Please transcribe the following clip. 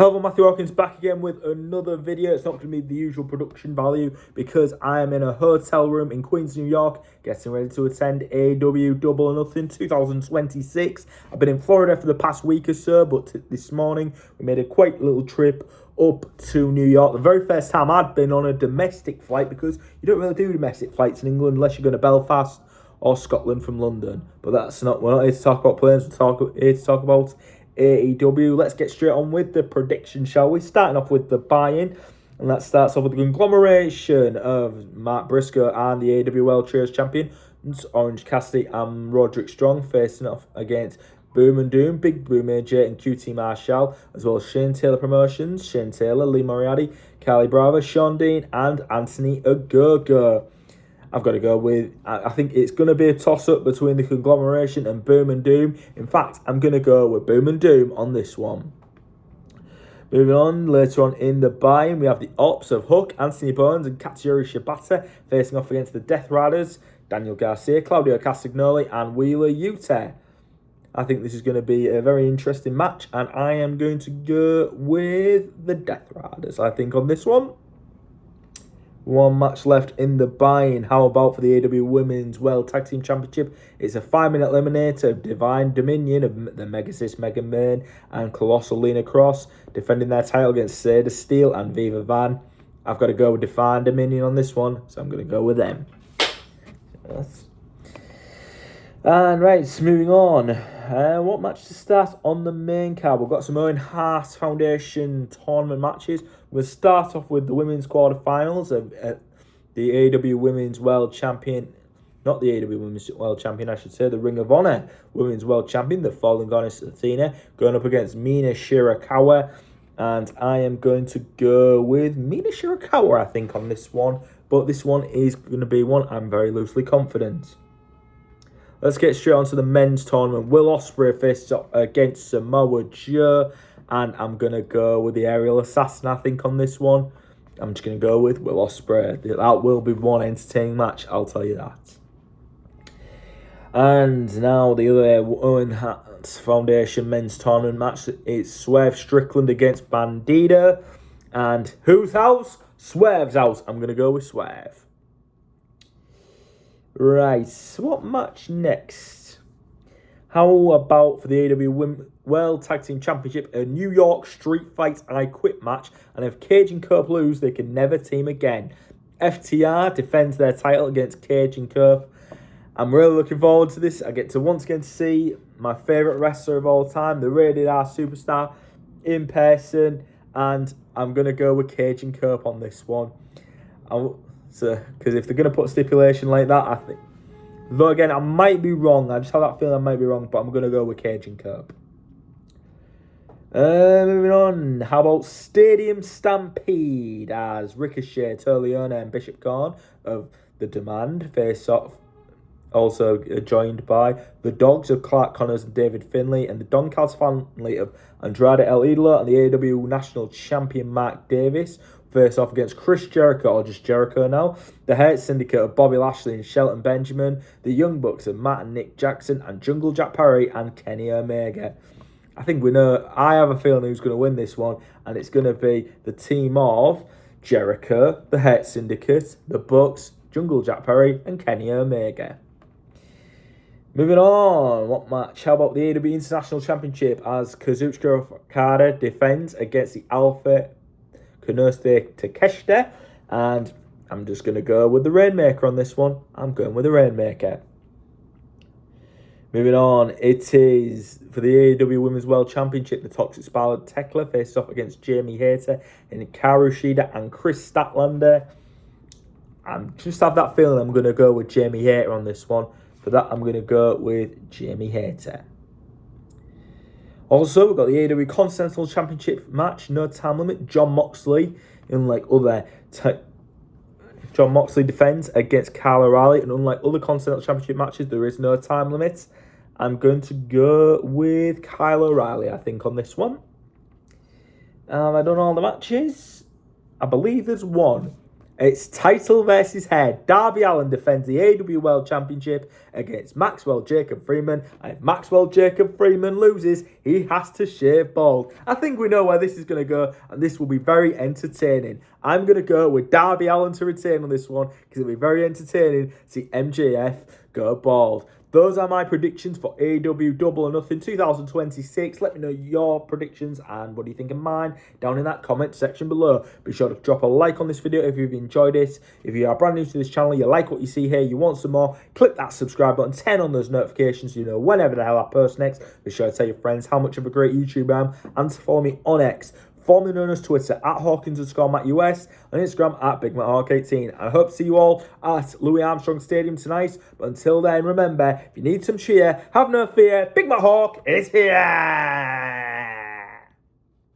Hello, Matthew Hawkins back again with another video. It's not going to be the usual production value because I am in a hotel room in Queens, New York, getting ready to attend AEW Double or Nothing 2026. I've been in Florida for the past week or so, but this morning we made a quite little trip up to New York. The very first time I'd been on a domestic flight, because you don't really do domestic flights in England unless you're going to Belfast or Scotland from London. But we're not here to talk about planes, we're here to talk about AEW. Let's get straight on with the prediction, shall we? Starting off with the buy-in, and that starts off with the conglomeration of Mark Briscoe and the AEW World Trios Champions Orange Cassidy and Roderick Strong facing off against Boom and Doom, Big Boom AJ and QT Marshall, as well as Shane Taylor Promotions, Shane Taylor, Lee Moriarty, Carly Bravo, Sean Dean and Anthony Ogogo. I've got to go with, I think it's going to be a toss-up between the conglomeration and Boom and Doom. In fact, I'm going to go with Boom and Doom on this one. Moving on, later on in the buy-in, we have the Ops of Hook, Anthony Bones and Katsuyori Shibata facing off against the Death Riders, Daniel Garcia, Claudio Castagnoli and Wheeler Yuta. I think this is going to be a very interesting match, and I am going to go with the Death Riders, I think, on this one. One match left in the buy-in. How about for the AEW Women's World Tag Team Championship? It's a 5-minute eliminator of Divine Dominion of the Megasis Megan Main and Colossal Lena Cross, defending their title against Sada Steele and Viva Van. I've got to go with Divine Dominion on this one, so I'm going to go with them. And right, moving on. What match to start on the main card? We've got some Owen Hart Foundation tournament matches. We'll start off with the women's quarterfinals of the AEW Women's World Champion. Not the AEW Women's World Champion, I should say. The Ring of Honor Women's World Champion, the Fallen Goddess Athena, going up against Mina Shirakawa. And I am going to go with Mina Shirakawa, I think, on this one. But this one is going to be one I'm very loosely confident. Let's get straight on to the men's tournament. Will Ospreay faces up against Samoa Joe. And I'm going to go with the Aerial Assassin, I think, on this one. I'm just going to go with Will Ospreay. That will be one entertaining match, I'll tell you that. And now the other Owen Hart Foundation men's tournament match. It's Swerve Strickland against Bandito. And whose house? Swerve's house. I'm going to go with Swerve. Right, so what match next? How about for the AEW World Tag Team Championship, a New York Street Fight I Quit match, and if Cage and Cope lose, they can never team again. FTR defends their title against Cage and Cope. I'm really looking forward to this. I get to once again see my favourite wrestler of all time, the Rated R Superstar, in person, and I'm going to go with Cage and Cope on this one. Because if they're going to put a stipulation like that, I think... Though again, I might be wrong. I just have that feeling I might be wrong, but I'm going to go with Cage and Cope. Moving on. How about Stadium Stampede as Ricochet, Torleone and Bishop Corn of The Demand face off. Also joined by the Dogs of Clark Connors and David Finlay and the Don Callis family of Andrade El Idolo and the AEW National Champion Mark Davis face off against Chris Jericho, or just Jericho now, the Hurt Syndicate of Bobby Lashley and Shelton Benjamin, the Young Bucks of Matt and Nick Jackson, and Jungle Jack Perry and Kenny Omega. I think we know, I have a feeling who's going to win this one, and it's going to be the team of Jericho, the Hurt Syndicate, the Bucks, Jungle Jack Perry, and Kenny Omega. Moving on, what match? How about the AEW International Championship as Kazuchika Okada defends against the Alpha Konosuke Takeshita, and I'm just going to go with the Rainmaker on this one. I'm going with the Rainmaker. Moving on, it is for the AEW Women's World Championship, the Toxic Scarlet Tekla faces off against Jamie Hayter and Hikaru Shida and Chris Statlander. I just have that feeling I'm going to go with Jamie Hayter on this one. For that, I'm going to go with Jamie Hayter. Also, we've got the AEW Continental Championship match, no time limit. Jon Moxley, Jon Moxley defends against Kyle O'Reilly, and unlike other Continental Championship matches, there is no time limit. I'm going to go with Kyle O'Reilly, I think, on this one. I don't know all the matches. I believe there's one. It's title versus head. Darby Allin defends the AEW World Championship against Maxwell Jacob Freeman. And if Maxwell Jacob Freeman loses, he has to shave bald. I think we know where this is going to go, and this will be very entertaining. I'm going to go with Darby Allin to retain on this one because it'll be very entertaining to see MJF go bald. Those are my predictions for AEW Double or Nothing 2026. Let me know your predictions and what do you think of mine down in that comment section below. Be sure to drop a like on this video if you've enjoyed it. If you are brand new to this channel, you like what you see here, you want some more, click that subscribe button, turn on those notifications so you know whenever the hell I post next. Be sure to tell your friends how much of a great YouTuber I am and to follow me on X, formerly known as Twitter, at Hawkins_MattUS, and Instagram at BigMattHawk18. I hope to see you all at Louis Armstrong Stadium tonight. But until then, remember, if you need some cheer, have no fear, Big Matt Hawk is here!